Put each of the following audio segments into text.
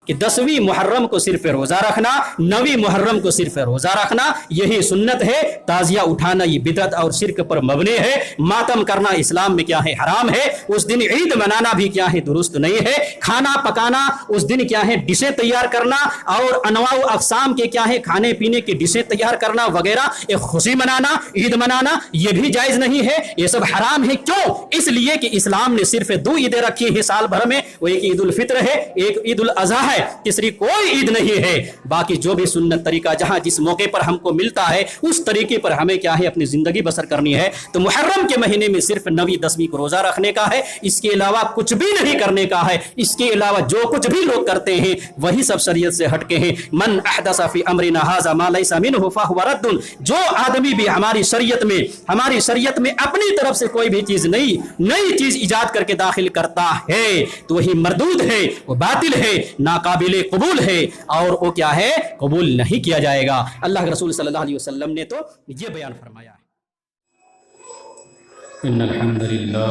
کہ 10ویں محرم کو صرف روزہ رکھنا، 9ویں محرم کو صرف روزہ رکھنا یہی سنت ہے، تعزیہ اٹھانا یہ بدعت اور شرک پر مبنی ہے، ماتم کرنا اسلام میں کیا ہے حرام ہے، اس دن عید منانا بھی کیا ہے درست نہیں ہے، کھانا پکانا اس دن کیا ہے ڈشیں تیار کرنا اور انواع و اقسام کے کیا ہے کھانے پینے کی ڈشیں تیار کرنا وغیرہ، ایک خوشی منانا عید منانا یہ بھی جائز نہیں ہے، یہ سب حرام ہے۔ کیوں؟ اس لیے کہ اسلام نے صرف 2 عیدیں رکھی ہیں سال بھر میں، وہ ایک عید الفطر ہے، ایک عید الاضحیٰ ہے، تیسری کوئی عید نہیں ہے۔ باقی جو بھی سنت طریقہ جہاں جس موقع پر ہم کو ملتا ہے اس طریقے پر ہمیں کیا ہے اپنی زندگی بسر کرنی ہے۔ تو محرم کے مہینے میں صرف 9ویں 10ویں کو روزہ رکھنے کا ہے، اس کے علاوہ کچھ بھی نہیں کرنے کا ہے۔ اس کے علاوہ جو کچھ بھی لوگ کرتے ہیں وہی سب شریعت سے ہٹ کے ہیں۔ من احدث فی امرنا ھذا ما لیس منہ فہو رد، جو آدمی بھی ہماری شریعت میں اپنی طرف سے کوئی بھی چیز نئی چیز ایجاد کر کے داخل کرتا ہے تو وہی مردود ہے، وہ باطل ہے، ناقابل قبول ہے، اور وہ کیا ہے قبول نہیں کیا جائے گا۔ اللہ کے رسول صلی اللہ علیہ وسلم نے تو یہ بیان فرمایا ہے۔ ان الحمد للہ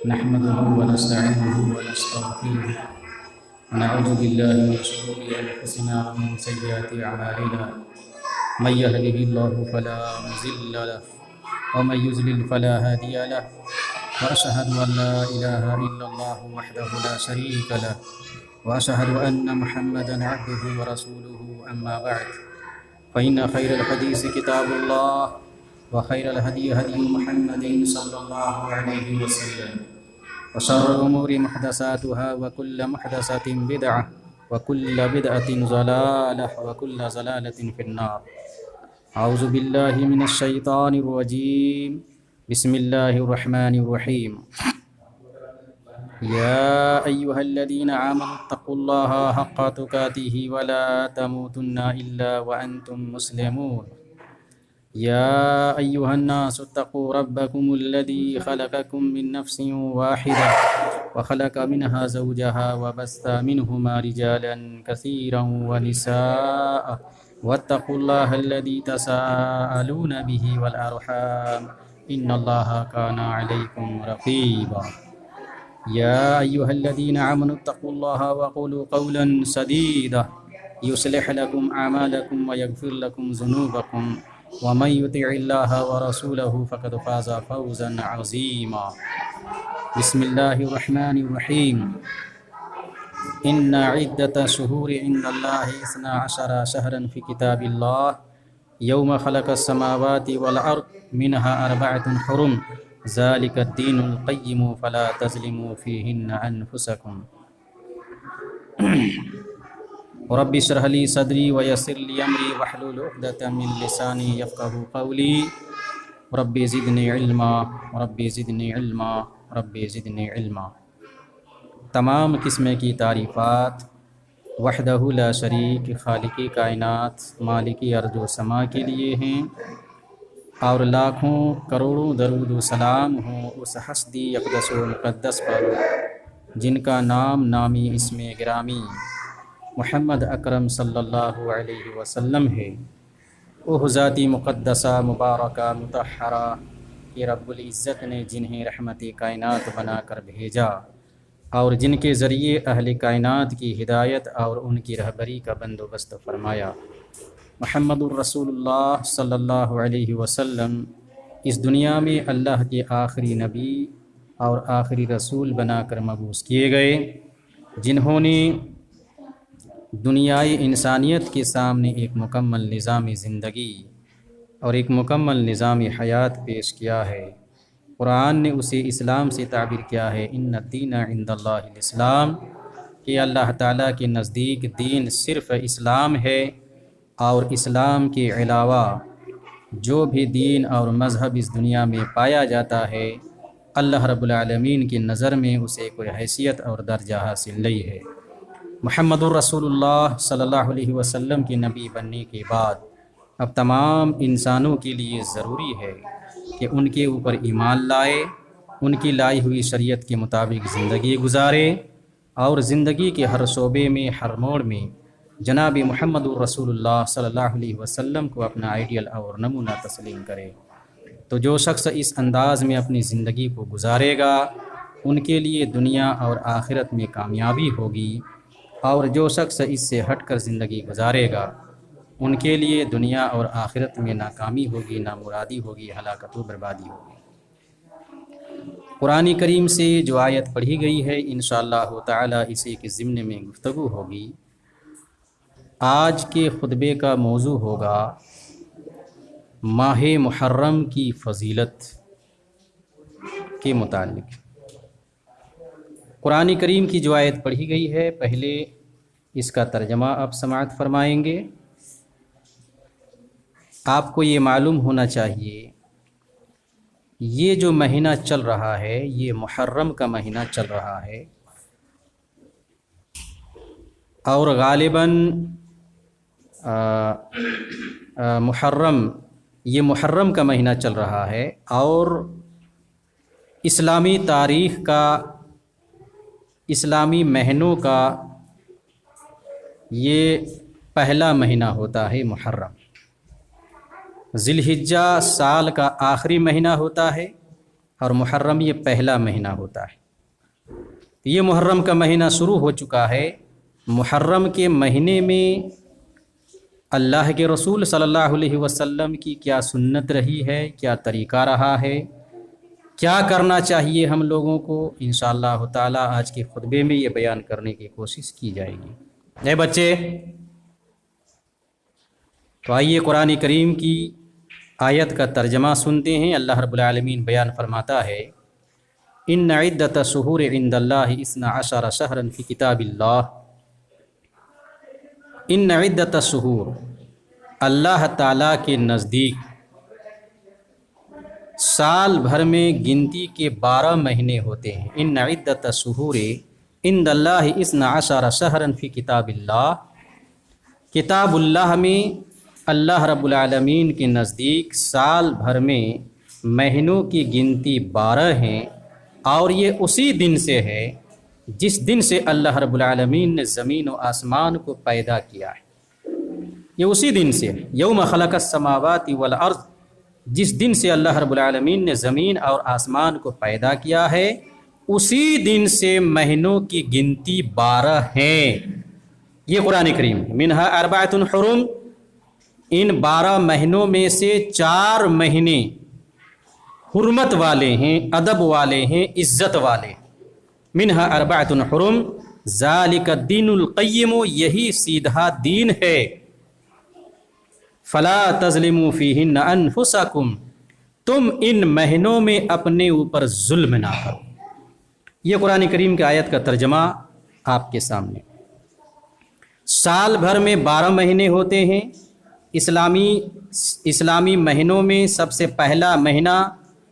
نحمده ونستعینه ونستغفره ونعوذ باللہ من شرور انفسنا ومن سیئات اعمالنا من يهده الله فلا مضل له ومن يضلل فلا هادي له واشهد ان لا اله الا الله وحده لا شريك له واشهد ان محمدا عبده ورسوله اما بعد فان خير الحديث كتاب الله وخير الهدي هدي محمد صلى الله عليه وسلم وشر الامور محدثاتها وكل محدثة بدعة وكل بدعة ضلالة وكل ضلالة في النار۔ اعوذ باللہ من الشیطان الرجیم، بسم اللہ الرحمن الرحیم۔ یا ایہا الذین آمنوا اتقوا اللہ حق تقاتہ ولا تموتن الا وانتم مسلمون۔ یا ایہا الناس اتقوا ربکم الذی خلقکم من نفس واحدہ وخلق منها زوجها وبث منهما رجالا كثيرا ونساء واتقوا الله الذي تساءلون به والأرحام إن الله كان عليكم رقيبا۔ يا أيها الذين آمنوا اتقوا الله وقولوا قولا سديدا يصلح لكم أعمالكم ويغفر لكم ذنوبكم ومن يطع الله ورسوله فقد فاز فوزا عظيما۔ بسم الله الرحمن الرحيم۔ ان عدۃ الشہور عند اللہ 12 شہرا فی کتاب اللہ یوم خلق السماوات والارض منها 4 حرم ذلك الدین القیم فلا تظلموا فیہن انفسکم۔ رب اشرح لی صدری ویسر لی امری واحلل عقدۃ من لسانی یفقہوا قولی۔ رب زدنی علما رب زدنی علما رب زدنی علما۔ تمام قسم کی تعریفات وحدہ لا شریک خالق کائنات مالک ارض و سما کے لیے ہیں، اور لاکھوں کروڑوں درود و سلام ہوں اس ہستی اقدس و مقدس پر جن کا نام نامی اسم گرامی محمد اکرم صلی اللہ علیہ وسلم ہے۔ وہ ذاتی مقدسہ مبارکہ مطہرہ کہ رب العزت نے جنہیں رحمت کائنات بنا کر بھیجا اور جن کے ذریعے اہل کائنات کی ہدایت اور ان کی رہبری کا بندوبست فرمایا۔ محمد الرسول اللہ صلی اللہ علیہ وسلم اس دنیا میں اللہ کے آخری نبی اور آخری رسول بنا کر مبعوث کیے گئے، جنہوں نے دنیائے انسانیت کے سامنے ایک مکمل نظام زندگی اور ایک مکمل نظام حیات پیش کیا ہے۔ قرآن نے اسے اسلام سے تعبیر کیا ہے، ان الدین عند اللہ الاسلام، کہ اللہ تعالیٰ کے نزدیک دین صرف اسلام ہے، اور اسلام کے علاوہ جو بھی دین اور مذہب اس دنیا میں پایا جاتا ہے اللہ رب العالمین کی نظر میں اسے کوئی حیثیت اور درجہ حاصل نہیں ہے۔ محمد الرسول اللہ صلی اللہ علیہ وسلم کے نبی بننے کے بعد اب تمام انسانوں کے لیے ضروری ہے کہ ان کے اوپر ایمان لائے، ان کی لائی ہوئی شریعت کے مطابق زندگی گزارے، اور زندگی کے ہر شعبے میں ہر موڑ میں جناب محمد الرسول اللہ صلی اللہ علیہ وسلم کو اپنا آئیڈیل اور نمونہ تسلیم کرے۔ تو جو شخص اس انداز میں اپنی زندگی کو گزارے گا ان کے لیے دنیا اور آخرت میں کامیابی ہوگی، اور جو شخص اس سے ہٹ کر زندگی گزارے گا ان کے لیے دنیا اور آخرت میں ناکامی ہوگی، نامرادی ہوگی، ہلاکت و بربادی ہوگی۔ قرآن کریم سے جو آیت پڑھی گئی ہے انشاءاللہ تعالی اسی کے ضمن میں گفتگو ہوگی۔ آج کے خطبے کا موضوع ہوگا ماہ محرم کی فضیلت کے متعلق۔ قرآن کریم کی جو آیت پڑھی گئی ہے پہلے اس کا ترجمہ آپ سماعت فرمائیں گے۔ آپ کو یہ معلوم ہونا چاہیے یہ جو مہینہ چل رہا ہے یہ محرم کا مہینہ چل رہا ہے، اور غالباً محرم کا مہینہ چل رہا ہے، اور اسلامی تاریخ کا، اسلامی مہینوں کا یہ پہلا مہینہ ہوتا ہے محرم۔ ذی الحجہ سال کا آخری مہینہ ہوتا ہے اور محرم یہ پہلا مہینہ ہوتا ہے۔ یہ محرم کا مہینہ شروع ہو چکا ہے۔ محرم کے مہینے میں اللہ کے رسول صلی اللہ علیہ وسلم کی کیا سنت رہی ہے، کیا طریقہ رہا ہے، کیا کرنا چاہیے ہم لوگوں کو، انشاءاللہ تعالی آج کے خطبے میں یہ بیان کرنے کی کوشش کی جائے گی۔ اے بچے، تو آئیے قرآن کریم کی آیت کا ترجمہ سنتے ہیں۔ اللہ رب العالمین بیان فرماتا ہے ان عدت شہور عند اللہ 12 شہرا فی کتاب اللہ۔ ان عدت شہور، اللہ تعالیٰ کے نزدیک سال بھر میں گنتی کے 12 مہینے ہوتے ہیں۔ ان عدت شہور عند اللہ 12 شہرا فی کتاب اللہ، کتاب اللہ میں اللہ رب العالمین کے نزدیک سال بھر میں مہینوں کی گنتی 12 ہیں، اور یہ اسی دن سے ہے جس دن سے اللہ رب العالمین نے زمین و آسمان کو پیدا کیا ہے۔ یہ اسی دن سے ہے، یوم خلق السماوات والارض، جس دن سے اللہ رب العالمین نے زمین اور آسمان کو پیدا کیا ہے اسی دن سے مہینوں کی گنتی 12 ہیں۔ یہ قرآن کریم ہے۔ منہا اربعۃ حرم، ان 12 مہینوں میں سے 4 مہینے حرمت والے ہیں، ادب والے ہیں، عزت والے۔ منہا اربعۃ حرم ذالک الدین القیم، یہی سیدھا دین ہے۔ فلا تظلموا فیہن انفسکم، تم ان مہینوں میں اپنے اوپر ظلم نہ کرو۔ یہ قرآن کریم کی آیت کا ترجمہ آپ کے سامنے۔ سال بھر میں 12 مہینے ہوتے ہیں۔ اسلامی مہینوں میں سب سے پہلا مہینہ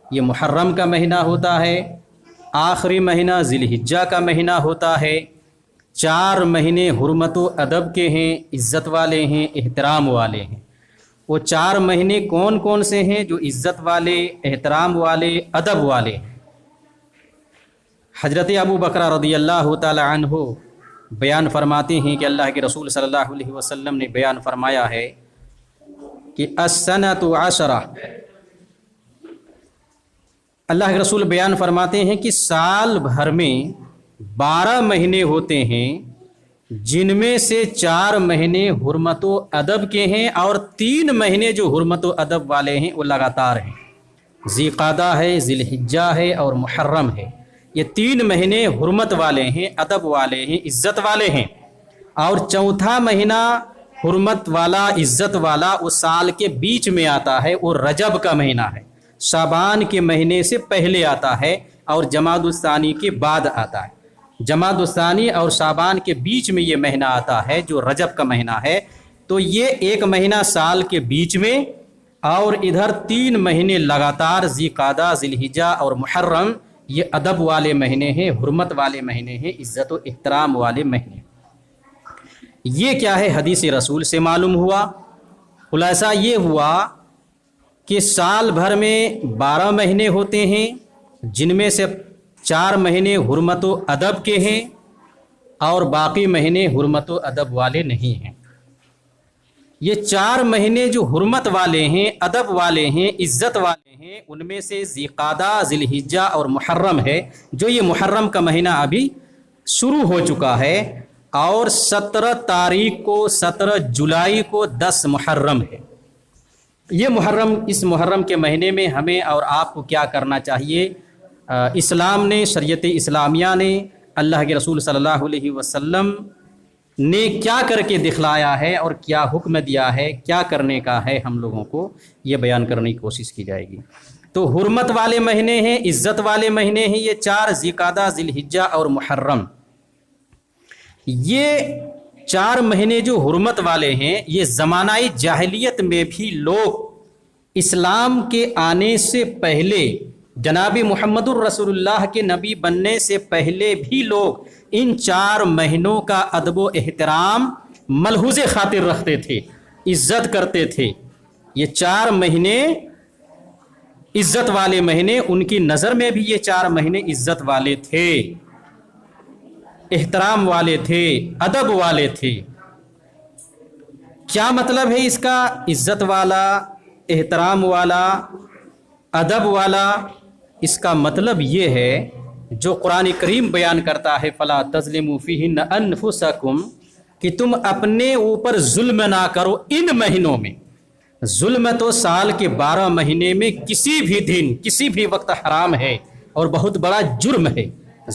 یہ محرم کا مہینہ ہوتا ہے، آخری مہینہ ذی الحجہ کا مہینہ ہوتا ہے۔ 4 مہینے حرمت و ادب کے ہیں، عزت والے ہیں، احترام والے ہیں۔ وہ 4 مہینے کون کون سے ہیں جو عزت والے، احترام والے، ادب والے ہیں؟ حضرت ابو بکر رضی اللہ تعالی عنہ بیان فرماتے ہیں کہ اللہ کے رسول صلی اللہ علیہ وسلم نے بیان فرمایا ہے کہ السنۃ 10، اللہ کے رسول بیان فرماتے ہیں کہ سال بھر میں 12 مہینے ہوتے ہیں، جن میں سے 4 مہینے حرمت و ادب کے ہیں، اور 3 مہینے جو حرمت و ادب والے ہیں وہ لگاتار ہیں۔ ذی قعدہ ہے، ذی الحجہ ہے، اور محرم ہے۔ یہ 3 مہینے حرمت والے ہیں، ادب والے ہیں، عزت والے ہیں۔ اور چوتھا مہینہ حرمت والا، عزت والا، وہ سال کے بیچ میں آتا ہے، وہ رجب کا مہینہ ہے، شعبان کے مہینے سے پہلے آتا ہے اور جمادی الثانی کے بعد آتا ہے۔ جمادی الثانی اور شعبان کے بیچ میں یہ مہینہ آتا ہے جو رجب کا مہینہ ہے۔ تو یہ ایک مہینہ سال کے بیچ میں، اور ادھر 3 مہینے لگاتار ذی قعدہ، ذی الحجہ اور محرم، یہ ادب والے مہینے ہیں، حرمت والے مہینے ہیں، عزت و احترام والے مہینے۔ یہ کیا ہے؟ حدیث رسول سے معلوم ہوا۔ خلاصہ یہ ہوا کہ سال بھر میں 12 مہینے ہوتے ہیں، جن میں سے 4 مہینے حرمت و ادب کے ہیں، اور باقی مہینے حرمت و ادب والے نہیں ہیں۔ یہ 4 مہینے جو حرمت والے ہیں، ادب والے ہیں، عزت والے ہیں، ان میں سے ذی قعدہ، ذی الحجہ اور محرم ہے، جو یہ محرم کا مہینہ ابھی شروع ہو چکا ہے۔ اور 17 تاریخ کو 17 جولائی کو 10 محرم ہے. یہ محرم، اس محرم کے مہینے میں ہمیں اور آپ کو کیا کرنا چاہیے؟ اسلام نے، شریعت اسلامیہ نے، اللہ کے رسول صلی اللہ علیہ وسلم نے کیا کر کے دکھلایا ہے اور کیا حکم دیا ہے، کیا کرنے کا ہے ہم لوگوں کو، یہ بیان کرنے کی کوشش کی جائے گی. تو حرمت والے مہینے ہیں، عزت والے مہینے ہیں یہ 4 ذی القعدہ، ذی الحجہ اور محرم. یہ 4 مہینے جو حرمت والے ہیں، یہ زمانہ جاہلیت میں بھی لوگ اسلام کے آنے سے پہلے، جناب محمد الرسول اللہ کے نبی بننے سے پہلے بھی لوگ ان 4 مہینوں کا ادب و احترام ملحوظ خاطر رکھتے تھے، عزت کرتے تھے. یہ 4 مہینے عزت والے مہینے، ان کی نظر میں بھی یہ 4 مہینے عزت والے تھے، احترام والے تھے، ادب والے تھے. کیا مطلب ہے اس کا؟ عزت والا، احترام والا، ادب والا. اس کا مطلب یہ ہے جو قرآن کریم بیان کرتا ہے فَلَا تَظْلِمُوا فِيهِنَّ أَنفُسَكُمْ، کہ تم اپنے اوپر ظلم نہ کرو ان مہینوں میں. ظلم تو سال کے 12 مہینے میں کسی بھی دن، کسی بھی وقت حرام ہے اور بہت بڑا جرم ہے.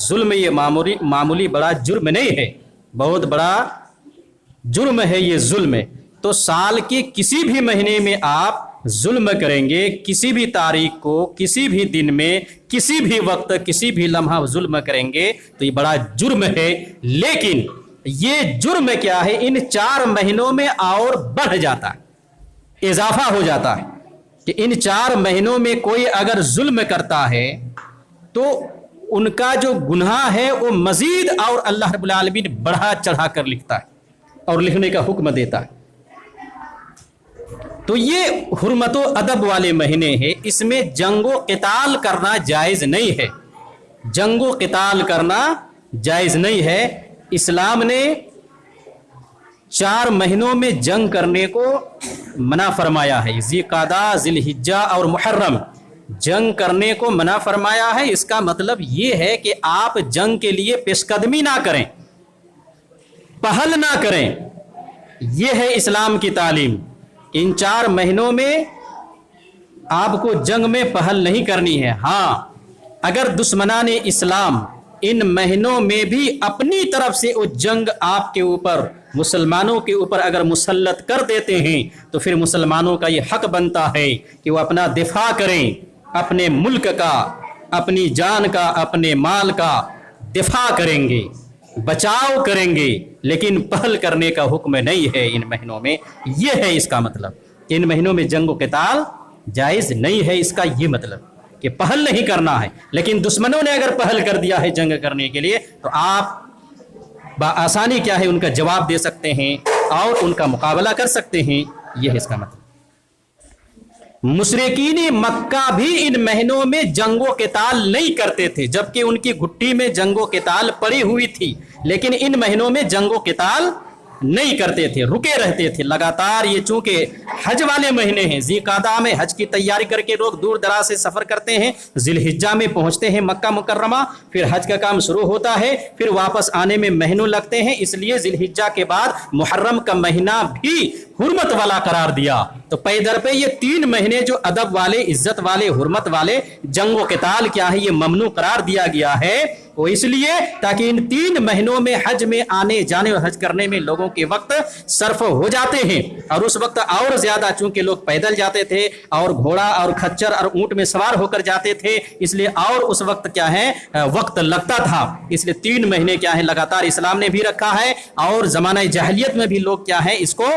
ظلم یہ معمولی بڑا جرم نہیں ہے، بہت بڑا جرم ہے یہ ظلم. تو سال کے کسی بھی مہینے میں آپ ظلم کریں گے، کسی بھی تاریخ کو، کسی بھی دن میں، کسی بھی وقت، کسی بھی لمحہ ظلم کریں گے تو یہ بڑا جرم ہے. لیکن یہ جرم کیا ہے؟ ان 4 مہینوں میں اور بڑھ جاتا ہے، اضافہ ہو جاتا ہے کہ ان 4 مہینوں میں کوئی اگر ظلم کرتا ہے تو ان کا جو گناہ ہے وہ مزید اور اللہ رب العالمین بڑھا چڑھا کر لکھتا ہے اور لکھنے کا حکم دیتا ہے. تو یہ حرمت و ادب والے مہینے ہیں، اس میں جنگ و قتال کرنا جائز نہیں ہے، جنگ و قتال کرنا جائز نہیں ہے. اسلام نے 4 مہینوں میں جنگ کرنے کو منع فرمایا ہے. ذی القعدہ، ذی الحجہ اور محرم جنگ کرنے کو منع فرمایا ہے. اس کا مطلب یہ ہے کہ آپ جنگ کے لیے پیش قدمی نہ کریں، پہل نہ کریں. یہ ہے اسلام کی تعلیم. ان 4 مہینوں میں آپ کو جنگ میں پہل نہیں کرنی ہے. ہاں، اگر دشمنان اسلام ان مہینوں میں بھی اپنی طرف سے وہ جنگ آپ کے اوپر، مسلمانوں کے اوپر اگر مسلط کر دیتے ہیں تو پھر مسلمانوں کا یہ حق بنتا ہے کہ وہ اپنا دفاع کریں، اپنے ملک کا، اپنی جان کا، اپنے مال کا دفاع کریں گے، بچاؤ کریں گے. لیکن پہل کرنے کا حکم نہیں ہے ان مہینوں میں. یہ ہے اس کا مطلب، ان مہینوں میں جنگ و قتال جائز نہیں ہے. اس کا یہ مطلب کہ پہل نہیں کرنا ہے. لیکن دشمنوں نے اگر پہل کر دیا ہے جنگ کرنے کے لیے تو آپ بآسانی کیا ہے ان کا جواب دے سکتے ہیں اور ان کا مقابلہ کر سکتے ہیں. یہ ہے اس کا مطلب. مشرکین مکہ بھی ان مہینوں میں جنگ و قتال نہیں کرتے تھے، جبکہ ان کی گھٹی میں جنگ و قتال پڑی ہوئی تھی، لیکن ان مہینوں میں جنگ و قتال نہیں کرتے تھے، رکے رہتے تھے لگاتار. یہ چونکہ حج والے مہینے ہیں، ذی القعدہ میں حج کی تیاری کر کے لوگ دور دراز سے سفر کرتے ہیں، ذی الحجہ میں پہنچتے ہیں مکہ مکرمہ، پھر حج کا کام شروع ہوتا ہے، پھر واپس آنے میں مہینوں لگتے ہیں. اس لیے ذی الحجہ کے بعد محرم کا مہینہ بھی حرمت والا قرار دیا. تو پیدر پہ یہ 3 مہینے جو ادب والے، عزت والے، حرمت والے، جنگ و قتال کیا ہے یہ ممنوع قرار دیا گیا ہے. وہ اس لیے تاکہ ان 3 مہینوں میں حج میں آنے جانے اور حج کرنے میں لوگوں کے وقت صرف ہو جاتے ہیں، اور اس وقت اور زیادہ چونکہ لوگ پیدل جاتے تھے اور گھوڑا اور کھچر اور اونٹ میں سوار ہو کر جاتے تھے، اس لیے اور اس وقت کیا ہے وقت لگتا تھا. اس لیے 3 مہینے کیا ہے لگاتار اسلام نے بھی رکھا ہے. اور زمانہ جاہلیت میں بھی لوگ کیا ہے اس کو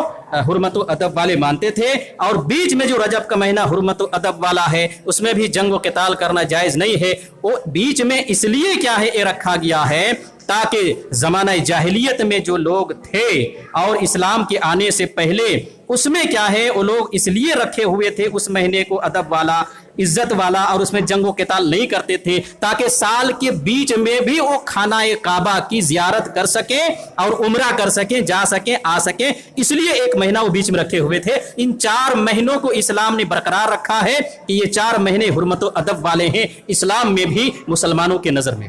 حرمت و ادب والے مانتے تھے. اور بیچ میں جو رجب کا مہینہ حرمت و ادب والا ہے اس میں بھی جنگ و قتال کرنا جائز نہیں ہے. وہ بیچ میں اس لیے کیا ہے یہ رکھا گیا ہے تاکہ زمانہ جاہلیت میں جو لوگ تھے اور اسلام کے آنے سے پہلے اس میں کیا ہے وہ لوگ اس لیے رکھے ہوئے تھے اس مہینے کو ادب والا، عزت والا، اور اس میں جنگ و قتال نہیں کرتے تھے تاکہ سال کے بیچ میں بھی وہ خانہ کعبہ کی زیارت کر سکیں اور عمرہ کر سکیں، جا سکیں، آ سکیں. اس لیے ایک مہینہ وہ بیچ میں رکھے ہوئے تھے. ان 4 مہینوں کو اسلام نے برقرار رکھا ہے کہ یہ 4 مہینے حرمت و ادب والے ہیں اسلام میں بھی، مسلمانوں کے نظر میں.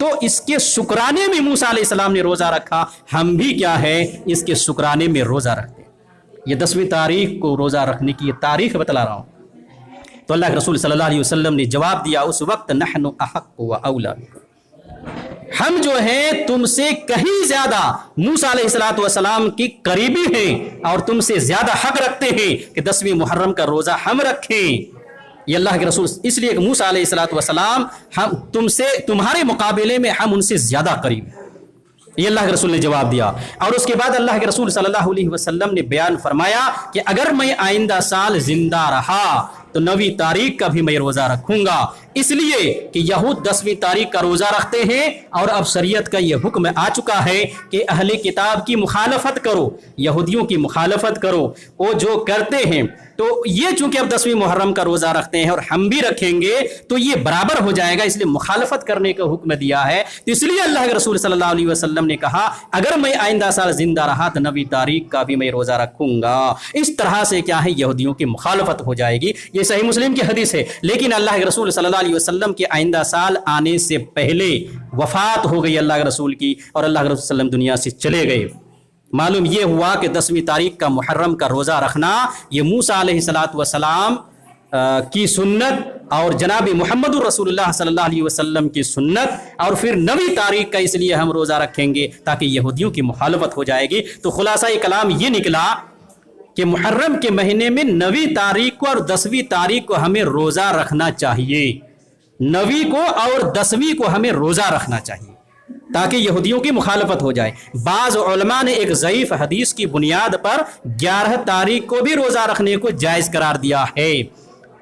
تو اس کے شکرانے میں موسیٰ علیہ السلام نے روزہ رکھا، ہم بھی کیا ہے اس کے شکرانے میں روزہ رکھتے ہیں۔ یہ 10ویں تاریخ کو روزہ رکھنے کی یہ تاریخ بتلا رہا ہوں۔ تو اللہ کے رسول صلی اللہ علیہ وسلم نے جواب دیا اس وقت نحن احق و اولا، ہم جو ہیں تم سے کہیں زیادہ موسیٰ علیہ السلام کی قریبی ہیں اور تم سے زیادہ حق رکھتے ہیں کہ 10ویں محرم کا روزہ ہم رکھیں۔ یہ اللہ کے رسول اس لیے کہ موسیٰ علیہ السلام ہم تم سے تمہارے مقابلے میں ہم ان سے زیادہ قریب ہیں، یہ اللہ کے رسول نے جواب دیا۔ اور اس کے بعد اللہ کے رسول صلی اللہ علیہ وسلم نے بیان فرمایا کہ اگر میں آئندہ سال زندہ رہا تو 9ویں تاریخ کا بھی میں روزہ رکھوں گا، اس لیے کہ یہود 10ویں تاریخ کا روزہ رکھتے ہیں اور اب شریعت کا یہ حکم آ چکا ہے کہ اہل کتاب کی مخالفت کرو، یہودیوں کی مخالفت کرو، وہ جو کرتے ہیں تو یہ چونکہ اب 10ویں محرم کا روزہ رکھتے ہیں اور ہم بھی رکھیں گے تو یہ برابر ہو جائے گا، اس لیے مخالفت کرنے کا حکم دیا ہے۔ تو اس لیے اللہ کے رسول صلی اللہ علیہ وسلم نے کہا اگر میں آئندہ سال زندہ رہا تو 9ویں تاریخ کا بھی میں روزہ رکھوں گا۔ اس طرح سے کیا ہے یہودیوں کی مخالفت ہو جائے گی، یہ صحیح مسلم کی حدیث ہے۔ لیکن اللہ کے رسول صلی اللہ علیہ وسلم کے آئندہ سال آنے سے پہلے وفات ہو گئی اللہ کے رسول کی، اور اللہ کے رسول صلی اللہ علیہ وسلم دنیا سے چلے گئے۔ معلوم یہ ہوا کہ 10ویں تاریخ کا محرم کا روزہ رکھنا یہ موسیٰ علیہ السلام کی سنت اور جناب محمد رسول اللہ صلی اللہ علیہ وسلم کی سنت، اور پھر 9ویں تاریخ کا اس لیے ہم روزہ رکھیں گے تاکہ یہودیوں کی مخالفت ہو جائے گی۔ تو خلاصہ کلام یہ نکلا کہ محرم کے مہینے میں 9ویں تاریخ کو اور 10ویں تاریخ کو ہمیں روزہ رکھنا چاہیے، 9ویں کو اور 10ویں کو ہمیں روزہ رکھنا چاہیے تاکہ یہودیوں کی مخالفت ہو جائے۔ بعض علماء نے ایک ضعیف حدیث کی بنیاد پر 11 تاریخ کو بھی روزہ رکھنے کو جائز قرار دیا ہے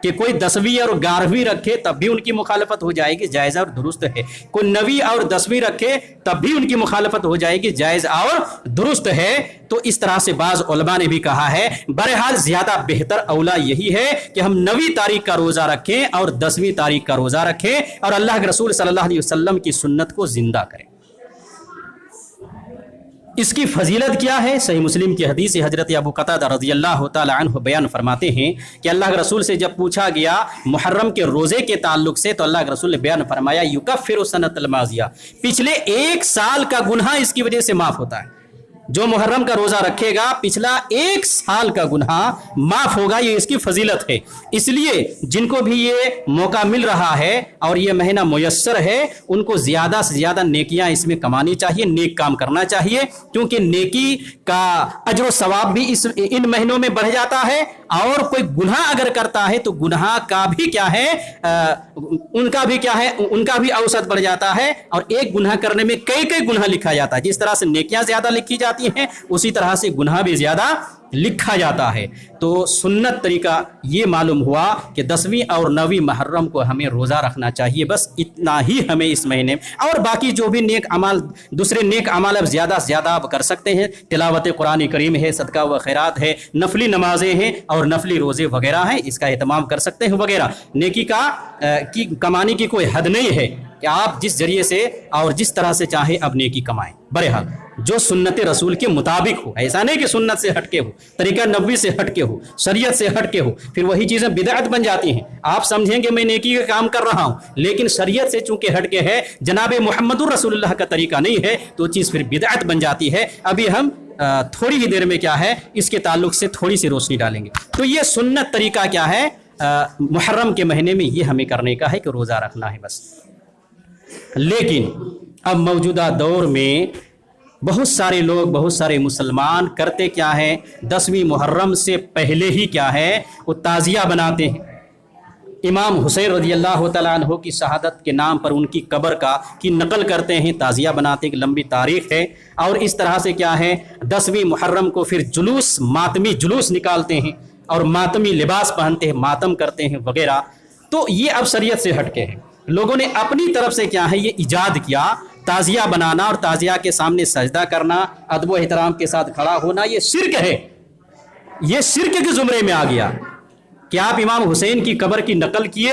کہ کوئی 10ویں اور 11ویں رکھے تب بھی ان کی مخالفت ہو جائے گی، جائز اور درست ہے۔ کوئی 9ویں اور 10ویں رکھے تب بھی ان کی مخالفت ہو جائے گی، جائز اور درست ہے۔ تو اس طرح سے بعض علماء نے بھی کہا ہے۔ بہرحال زیادہ بہتر اولا یہی ہے کہ ہم 9ویں تاریخ کا روزہ رکھیں اور 10ویں تاریخ کا روزہ رکھیں اور اللہ کے رسول صلی اللہ علیہ وسلم کی سنت کو زندہ کریں۔ اس کی فضیلت کیا ہے؟ صحیح مسلم کی حدیث حضرت ابو قتادہ رضی اللہ تعالی عنہ بیان فرماتے ہیں کہ اللہ کے رسول سے جب پوچھا گیا محرم کے روزے کے تعلق سے تو اللہ کے رسول نے بیان فرمایا یکفر السنۃ الماضیہ، پچھلے 1 سال کا گناہ اس کی وجہ سے معاف ہوتا ہے۔ جو محرم کا روزہ رکھے گا پچھلا 1 سال کا گناہ معاف ہوگا، یہ اس کی فضیلت ہے۔ اس لیے جن کو بھی یہ موقع مل رہا ہے اور یہ مہینہ میسر ہے ان کو زیادہ سے زیادہ نیکیاں اس میں کمانی چاہیے، نیک کام کرنا چاہیے، کیونکہ نیکی کا اجر و ثواب بھی ان مہینوں میں بڑھ جاتا ہے، اور کوئی گناہ اگر کرتا ہے تو گناہ کا بھی کیا ہے ان کا بھی اوسط بڑھ جاتا ہے، اور ایک گناہ کرنے میں کئی گناہ لکھا جاتا ہے۔ جس طرح سے نیکیاں زیادہ لکھی جاتی ہیں اسی طرح سے گناہ بھی زیادہ لکھا جاتا ہے۔ تو سنت طریقہ یہ معلوم ہوا کہ 10ویں اور 9ویں محرم کو ہمیں روزہ رکھنا چاہیے، بس اتنا ہی ہمیں اس مہینے، اور باقی جو بھی نیک اعمال دوسرے نیک اعمال اب زیادہ سے زیادہ آپ کر سکتے ہیں، تلاوت قرآن کریم ہے، صدقہ و خیرات ہے، نفلی نمازیں ہیں اور نفلی روزے وغیرہ ہیں، اس کا اہتمام کر سکتے ہیں وغیرہ۔ نیکی کی کمانے کی کوئی حد نہیں ہے کہ آپ جس ذریعے سے اور جس طرح سے چاہیں اب نیکی کمائیں، بہرحال جو سنت رسول کے مطابق ہو، ایسا نہیں کہ سنت سے ہٹ کے ہو، طریقہ نبوی سے ہٹ کے ہو، شریعت سے ہٹ کے ہو، پھر وہی چیزیں بدعت بن جاتی ہیں۔ آپ سمجھیں کہ میں نیکی کا کام کر رہا ہوں لیکن شریعت سے چونکہ ہٹ کے ہے، جناب محمد رسول اللہ کا طریقہ نہیں ہے، تو چیز پھر بدعت بن جاتی ہے۔ ابھی ہم تھوڑی ہی دیر میں کیا ہے اس کے تعلق سے تھوڑی سی روشنی ڈالیں گے۔ تو یہ سنت طریقہ کیا ہے محرم کے مہینے میں، یہ ہمیں کرنے کا ہے کہ روزہ رکھنا ہے بس۔ لیکن اب موجودہ دور میں بہت سارے لوگ، بہت سارے مسلمان کرتے کیا ہے، 10ویں محرم سے پہلے ہی کیا ہے وہ تعزیہ بناتے ہیں۔ امام حسین رضی اللہ تعالیٰ عنہ کی شہادت کے نام پر ان کی قبر کی نقل کرتے ہیں، تعزیہ بناتے ہیں، ایک لمبی تاریخ ہے۔ اور اس طرح سے کیا ہے 10ویں محرم کو پھر جلوس، ماتمی جلوس نکالتے ہیں اور ماتمی لباس پہنتے ہیں، ماتم کرتے ہیں وغیرہ۔ تو یہ اب شریعت سے ہٹ کے ہے، لوگوں نے اپنی طرف سے کیا ہے یہ ایجاد کیا، تعزیہ بنانا اور تعزیہ کے سامنے سجدہ کرنا، ادب و احترام کے ساتھ کھڑا ہونا، یہ شرک ہے، یہ شرک کے زمرے میں آ گیا کہ آپ امام حسین کی قبر کی نقل کیے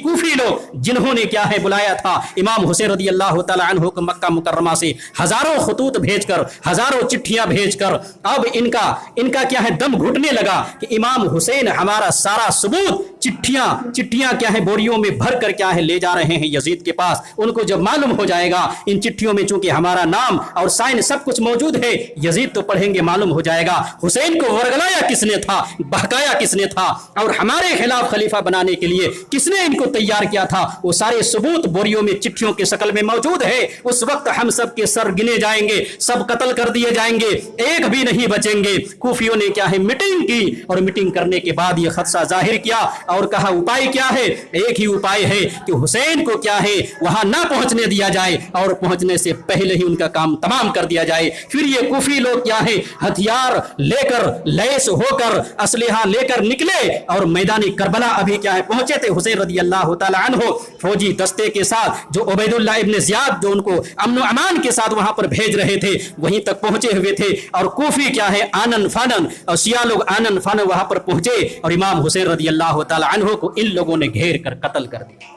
کوفی لوگ جنہوں نے کیا ہے بلایا تھا امام حسین رضی اللہ تعالی عنہ کو مکہ مکرمہ سے ہزاروں خطوط بھیج کر, ہزاروں چٹھیاں بھیج کر, اب ان کا کیا ہے دم گھٹنے لگا کہ امام حسین ہمارا سارا ثبوت چٹھیاں کیا ہے بوریوں میں بھر کر کیا ہے لے جا رہے ہیں یزید کے پاس. ان کو جب معلوم ہو جائے گا ان چٹھیوں میں چونکہ ہمارا نام اور سائن سب کچھ موجود ہے, یزید تو پڑھیں گے معلوم ہو جائے گا حسین کو ورگلایا کس نے تھا, بہکایا کس نے تھا, اور ہمارے خلاف خلیفہ بنانے کے لیے کس نے ان کو تیار کیا تھا, وہ سارے ثبوت بوریوں میں چٹھیوں کے شکل میں موجود ہے. اس وقت ہم سب کے سر گنے جائیں گے, سب قتل کر دیے جائیں گے, ایک بھی نہیں بچیں گے. کوفیوں نے کیا ہے میٹنگ کی, اور میٹنگ کرنے کے بعد یہ خدشہ ظاہر کیا اور کہا اپائے کیا ہے, ایک ہی اپائے ہے کہ حسین کو کیا ہے وہاں نہ پہنچنے دیا جائے اور پہنچنے سے پہلے ہی ان کا کام تمام کر دیا جائے. پھر یہ کوفی لوگ کیا ہے ہتھیار لے کر, لیس ہو کر, اسلحہ لے کر نکلے اور میدان کربلا ابھی کیا ہے پہنچے تھے حسین رضی اللہ تعالی عنہ فوجی دستے کے ساتھ, جو عبید اللہ ابن زیاد جو ان کو امن و امان کے ساتھ وہاں پر بھیج رہے تھے وہیں تک پہنچے ہوئے تھے. اور کوفی کیا ہے آنن فانن, اور شیعہ لوگ آنن فانن وہاں پر پہنچے اور امام حسین رضی اللہ تعالی عنہ کو ان لوگوں نے گھیر کر قتل کر دیا,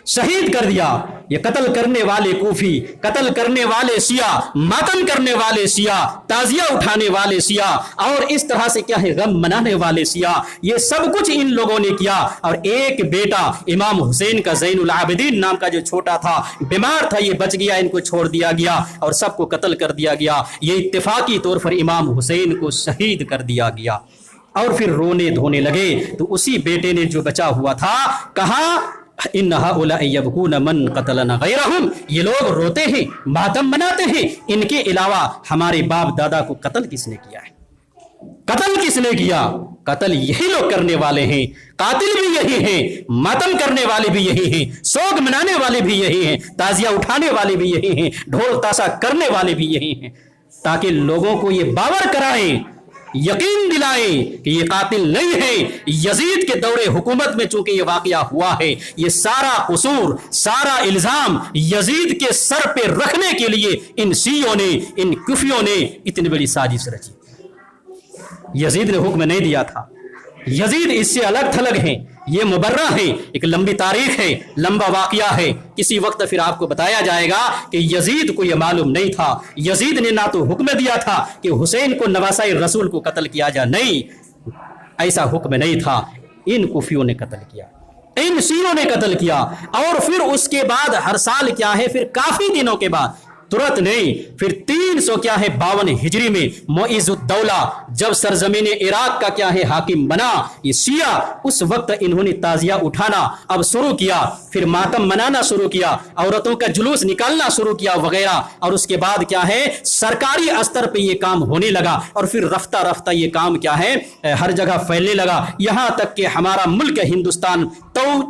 شہید کر دیا. یہ قتل کرنے والے کوفی, قتل کرنے والے شیعہ, ماتم کرنے والے شیعہ, تعزیہ اٹھانے والے شیعہ, اور اس طرح سے کیا ہے غم منانے والے شیعہ, یہ سب کچھ ان لوگوں نے کیا. اور ایک بیٹا امام حسین کا زین العابدین نام کا جو چھوٹا تھا, بیمار تھا, یہ بچ گیا, ان کو چھوڑ دیا گیا اور سب کو قتل کر دیا گیا. یہ اتفاقی طور پر امام حسین کو شہید کر دیا گیا. اور پھر رونے دھونے لگے تو اسی بیٹے نے جو بچا ہوا تھا کہا ان هؤلاء يبكون من قتلنا غيرهم, یہ لوگ روتے ہیں, ماتم مناتے ہیں, ان کے علاوہ ہمارے باپ دادا کو قتل کس نے کیا ہے, قتل کس نے کیا, قتل یہی لوگ کرنے والے ہیں, قاتل بھی یہی ہیں, ماتم کرنے والے بھی یہی ہیں, سوگ منانے والے بھی یہی ہیں, تعزیہ اٹھانے والے بھی یہی ہیں, ڈھول تاشا کرنے والے بھی یہی ہیں, تاکہ لوگوں کو یہ باور کرائیں, یقین دلائیں کہ یہ قاتل نہیں ہے. یزید کے دور حکومت میں چونکہ یہ واقعہ ہوا ہے, یہ سارا قصور, سارا الزام یزید کے سر پہ رکھنے کے لیے ان شیعوں نے, ان کوفیوں نے اتنی بڑی سازش رچی. یزید نے حکم نہیں دیا تھا, یزید اس سے الگ تھلگ ہیں, یہ مبرہ ہیں, ایک لمبی تاریخ ہے, لمبا واقعہ ہے. کسی وقت پھر آپ کو بتایا جائے گا کہ یزید کو یہ معلوم نہیں تھا. یزید نے نہ تو حکم دیا تھا کہ حسین کو نواسۂ رسول کو قتل کیا جائے, نہیں, ایسا حکم نہیں تھا. ان کوفیوں نے قتل کیا, ان شیعوں نے قتل کیا. اور پھر اس کے بعد ہر سال کیا ہے, پھر کافی دنوں کے بعد, ترت نہیں, پھر 352 ہجری میں معیز الدولہ جب سرزمین عراق کا کیا ہے حاکم بنا, یہ شیعہ, اس وقت انہوں نے تعزیہ اٹھانا اب شروع کیا, پھر ماتم منانا شروع کیا, عورتوں کا جلوس نکالنا شروع کیا وغیرہ. اور اس کے بعد کیا ہے سرکاری استر پہ یہ کام ہونے لگا, اور پھر رفتہ رفتہ یہ کام کیا ہے ہر جگہ پھیلنے لگا, یہاں تک کہ ہمارا ملک ہندوستان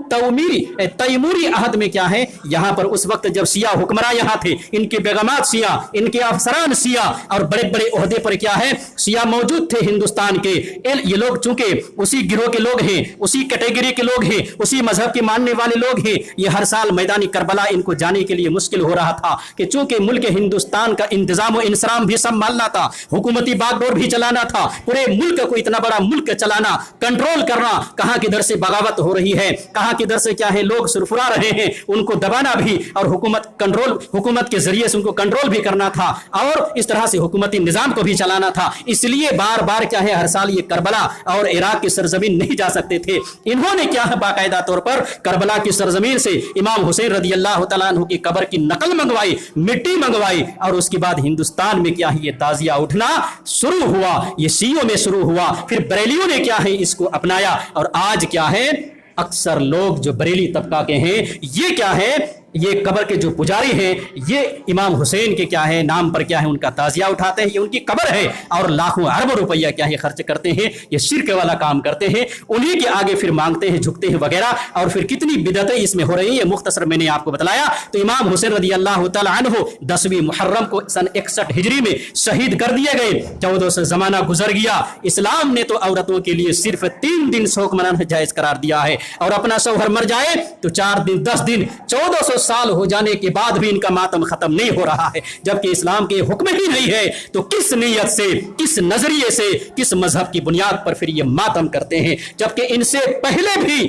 تیموری عہد میں کیا ہے, یہاں پر اس وقت جب شیعہ حکمراں یہاں تھے, ان کے بیگمات شیعہ, ان کے افسران شیعہ, اور بڑے بڑے عہدے پر کیا ہے شیعہ موجود تھے ہندوستان کے. یہ لوگ چونکہ اسی گروہ کے لوگ ہیں, اسی کیٹیگری کے لوگ ہیں, اسی مذہب کے ماننے والے لوگ ہیں. یہ ہر سال میدانی کربلا ان کو جانے کے لیے مشکل ہو رہا تھا کہ چونکہ ملک ہندوستان کا انتظام و انصرام بھی سنبھالنا تھا, حکومتی باغ ڈور بھی چلانا تھا, پورے ملک کو اتنا بڑا ملک چلانا, کنٹرول کرنا, کہاں کدھر سے بغاوت ہو رہی ہے, کہاں کدھر سے کیا ہے لوگ سرفرا رہے ہیں, ان کو دبانا بھی, اور حکومت کے ذریعے سے ان کو کنٹرول بھی کرنا تھا, اور اس طرح سے حکومتی نظام کو بھی چلانا تھا. اس لیے بار بار کیا ہے ہر سال یہ کربلا اور عراق کی سرزمین نہیں جا سکتے تھے. انہوں نے کیا ہے باقاعدہ طور پر کربلا کی سرزمین سے امام حسین رضی اللہ تعالیٰ عنہ کی قبر کی نقل منگوائی, مٹی منگوائی, اور اس کے بعد ہندوستان میں کیا ہے یہ تعزیہ اٹھنا شروع ہوا, یہ شیعوں میں شروع ہوا, پھر بریلیوں نے کیا ہے اس کو اپنایا. اور آج کیا ہے اکثر لوگ جو بریلی طبقہ کے ہیں یہ کیا ہے, یہ قبر کے جو پجاری ہیں یہ امام حسین کے کیا ہے نام پر کیا ہے ان کا تعزیہ اٹھاتے ہیں, یہ ان کی قبر ہے, اور لاکھوں اربوں روپیہ کیا ہے خرچ کرتے ہیں, یہ شرک والا کام کرتے ہیں, انہی کے آگے پھر مانگتے ہیں, جھکتے ہیں وغیرہ. اور پھر کتنی بدعتیں اس میں ہو رہی ہیں, یہ مختصر میں نے آپ کو بتلایا. تو امام حسین رضی اللہ تعالی عنہ 10ویں محرم کو سن 61 ہجری میں شہید کر دیے گئے. 1400 زمانہ گزر گیا, اسلام نے تو عورتوں کے لیے صرف 3 دن شوق منانا جائز قرار دیا ہے, اور اپنا شوہر مر جائے تو 4 دن 10 دن 1400 سال ہو جانے کے بعد بھی ان کا ماتم ختم نہیں ہو رہا ہے, جبکہ اسلام کے حکم ہی نہیں ہے. تو کس نیت سے, کس نظریے سے, کس مذہب کی بنیاد پر پھر یہ ماتم کرتے ہیں, جبکہ ان سے پہلے بھی